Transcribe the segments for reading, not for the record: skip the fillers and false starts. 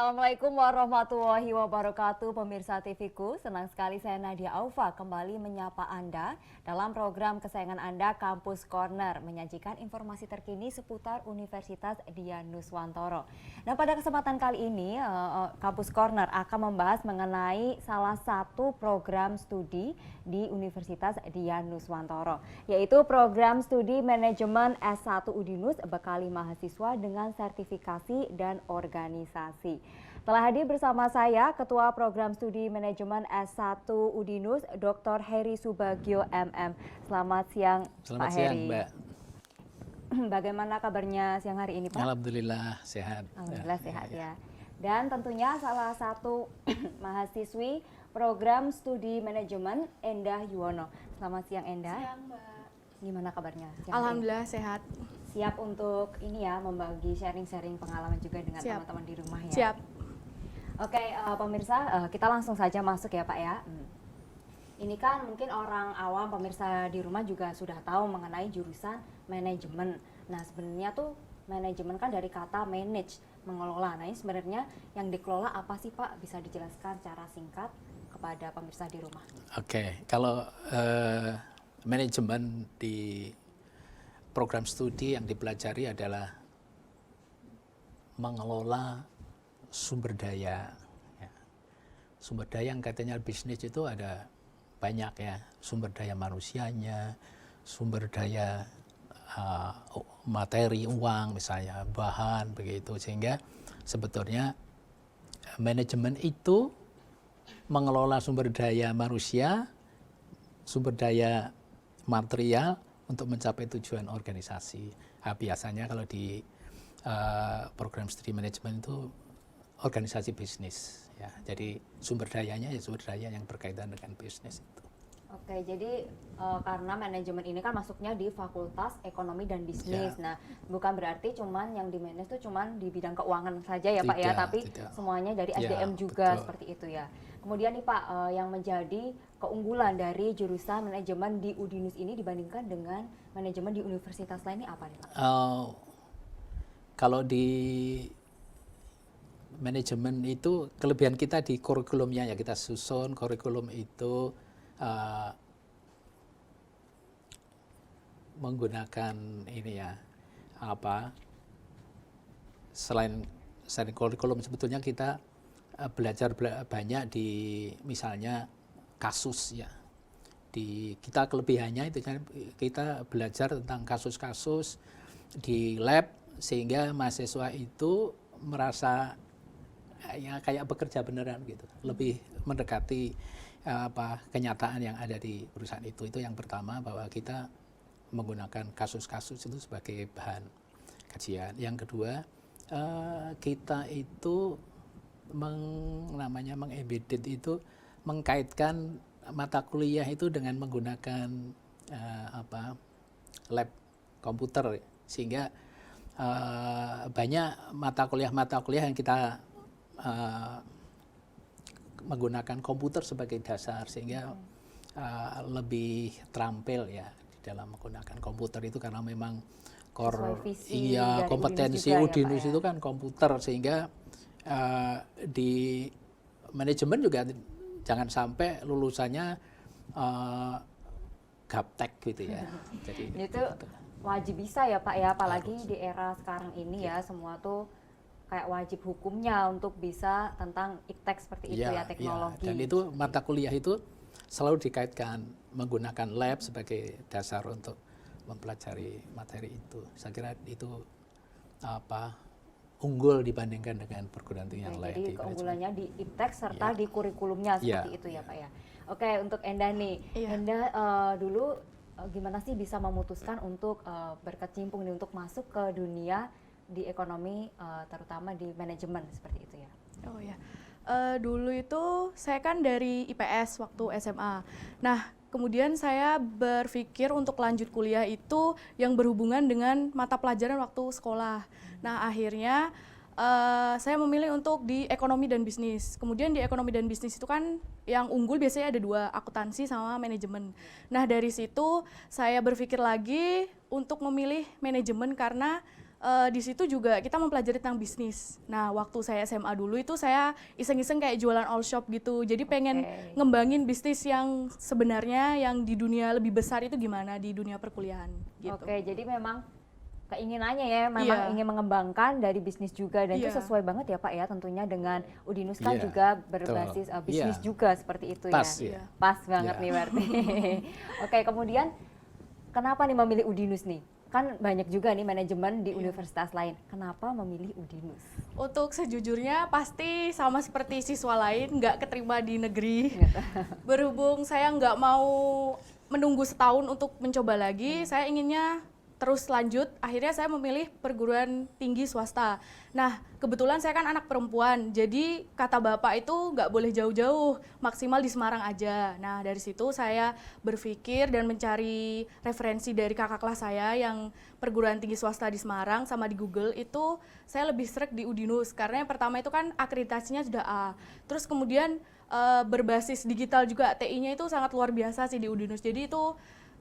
Assalamualaikum warahmatullahi wabarakatuh, pemirsa TV-ku. Senang sekali saya Nadia Aufa kembali menyapa Anda dalam program kesayangan Anda Kampus Corner, menyajikan informasi terkini seputar Universitas Dian Nuswantoro. Nah, pada kesempatan kali ini Kampus Corner akan membahas mengenai salah satu program studi di Universitas Dian Nuswantoro, yaitu program studi manajemen S1 Udinus bekali mahasiswa dengan sertifikasi dan organisasi. Telah hadir bersama saya Ketua Program Studi Manajemen S1 Udinus, Dr. Heri Subagio MM. Selamat siang, Pak Heri. Mbak. Bagaimana kabarnya siang hari ini, Pak? Alhamdulillah sehat. Alhamdulillah sehat ya. Dan tentunya salah satu mahasiswi Program Studi Manajemen, Endah Yuwono. Selamat siang, Endah. Siang, Mbak. Gimana kabarnya? Alhamdulillah sehat. Siap untuk ini ya, membagi sharing-sharing pengalaman juga dengan teman-teman di rumah ya. Siap. Oke, pemirsa, kita langsung saja masuk ya Pak ya. Ini kan mungkin orang awam pemirsa di rumah juga sudah tahu mengenai jurusan manajemen. Nah, sebenarnya tuh manajemen kan dari kata manage, mengelola. Nah, ini sebenarnya yang dikelola apa sih Pak? Bisa dijelaskan secara singkat kepada pemirsa di rumah. Oke, kalau manajemen di program studi yang dipelajari adalah mengelola sumber daya. Ya. Sumber daya yang katanya bisnis itu ada banyak ya, sumber daya manusianya, sumber daya materi, uang misalnya, bahan begitu, sehingga sebetulnya manajemen itu mengelola sumber daya manusia, sumber daya material untuk mencapai tujuan organisasi. Nah, biasanya kalau di program studi manajemen itu organisasi bisnis, ya. Jadi sumber dayanya ya sumber daya yang berkaitan dengan bisnis itu. Oke, jadi karena manajemen ini kan masuknya di Fakultas Ekonomi dan Bisnis. Ya. Nah, bukan berarti cuman yang di manage itu cuman di bidang keuangan saja ya Pak ya, tapi semuanya dari SDM juga, betul. Seperti itu ya. Kemudian nih Pak, yang menjadi keunggulan dari jurusan manajemen di Udinus ini dibandingkan dengan manajemen di universitas lain ini apa nih Pak? Kalau di manajemen itu kelebihan kita di kurikulumnya ya, kita susun kurikulum itu menggunakan ini ya, selain kurikulum sebetulnya kita belajar banyak di misalnya kasus ya. Kita kelebihannya itu kan kita belajar tentang kasus-kasus di lab sehingga mahasiswa itu merasa ya kayak bekerja beneran gitu, lebih mendekati kenyataan yang ada di perusahaan itu. Itu yang pertama, bahwa kita menggunakan kasus-kasus itu sebagai bahan kajian. Yang kedua, kita itu mengembedded itu mengkaitkan mata kuliah itu dengan menggunakan lab komputer, sehingga banyak mata kuliah yang kita menggunakan komputer sebagai dasar, sehingga lebih terampil ya di dalam menggunakan komputer itu, karena memang kompetensi Udinus itu kan komputer, sehingga di manajemen juga jangan sampai lulusannya gaptek gitu ya. Jadi itu wajib bisa ya Pak ya, apalagi di era sekarang ini ya, semua tuh kayak wajib hukumnya untuk bisa tentang iptek seperti itu ya, teknologi. Dan itu mata kuliah itu selalu dikaitkan menggunakan lab sebagai dasar untuk mempelajari materi itu. Saya kira itu unggul dibandingkan dengan perguruan tinggi yang lain. Jadi keunggulannya di iptek serta di kurikulumnya seperti itu ya Pak ya. Oke, untuk Endah nih, Endah dulu gimana sih bisa memutuskan untuk berkecimpung nih, untuk masuk ke dunia di ekonomi, terutama di manajemen seperti itu ya? Oh ya, dulu itu saya kan dari IPS waktu SMA. Nah, kemudian saya berpikir untuk lanjut kuliah itu yang berhubungan dengan mata pelajaran waktu sekolah. Nah, akhirnya saya memilih untuk di ekonomi dan bisnis. Kemudian di ekonomi dan bisnis itu kan yang unggul biasanya ada dua, akuntansi sama manajemen. Nah, dari situ saya berpikir lagi untuk memilih manajemen karena di situ juga kita mempelajari tentang bisnis. Nah, waktu saya SMA dulu itu saya iseng-iseng kayak jualan all shop gitu. Jadi pengen ngembangin bisnis yang sebenarnya yang di dunia lebih besar itu gimana di dunia perkuliahan gitu. Oke, jadi memang keinginannya ya memang Iya. ingin mengembangkan dari bisnis juga dan itu Iya. sesuai banget ya Pak ya tentunya dengan Udinus kan Iya, juga betul. berbasis bisnis Iya. juga seperti itu Pas, ya. ya. Pas banget Iya. nih berarti. Oke, kemudian kenapa nih memilih Udinus nih? Kan banyak juga nih manajemen di universitas lain. Kenapa memilih Udinus? Untuk sejujurnya pasti sama seperti siswa lain nggak keterima di negeri. Berhubung saya nggak mau menunggu setahun untuk mencoba lagi, saya inginnya terus lanjut. Akhirnya saya memilih perguruan tinggi swasta. Nah, kebetulan saya kan anak perempuan, jadi kata bapak itu nggak boleh jauh-jauh, maksimal di Semarang aja. Nah, dari situ saya berpikir dan mencari referensi dari kakak kelas saya yang perguruan tinggi swasta di Semarang sama di Google itu saya lebih sreg di Udinus karena yang pertama itu kan akreditasinya sudah A. Terus kemudian berbasis digital juga, TI-nya itu sangat luar biasa sih di Udinus. Jadi itu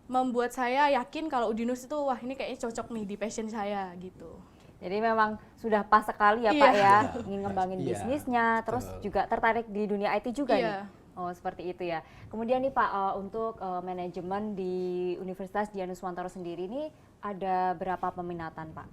membuat saya yakin kalau Udinus itu wah ini kayaknya cocok nih di passion saya gitu. Jadi memang sudah pas sekali ya Iya. Pak ya, Iya, ingin ngembangin iya, bisnisnya, terus betul. juga tertarik di dunia IT juga nih. Iya. Oh seperti itu ya. Kemudian nih Pak, untuk manajemen di Universitas Dianuswantoro sendiri ini ada berapa peminatan Pak?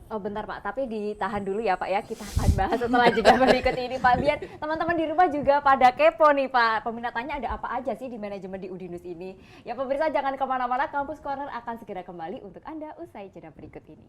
Oh bentar Pak, tapi ditahan dulu ya Pak ya, kita akan bahas setelah jeda berikut ini Pak. Biar teman-teman di rumah juga pada kepo nih Pak, peminatannya ada apa aja sih di manajemen di Udinus ini. Ya pemirsa jangan kemana-mana, Kampus Corner akan segera kembali untuk Anda usai jeda berikut ini.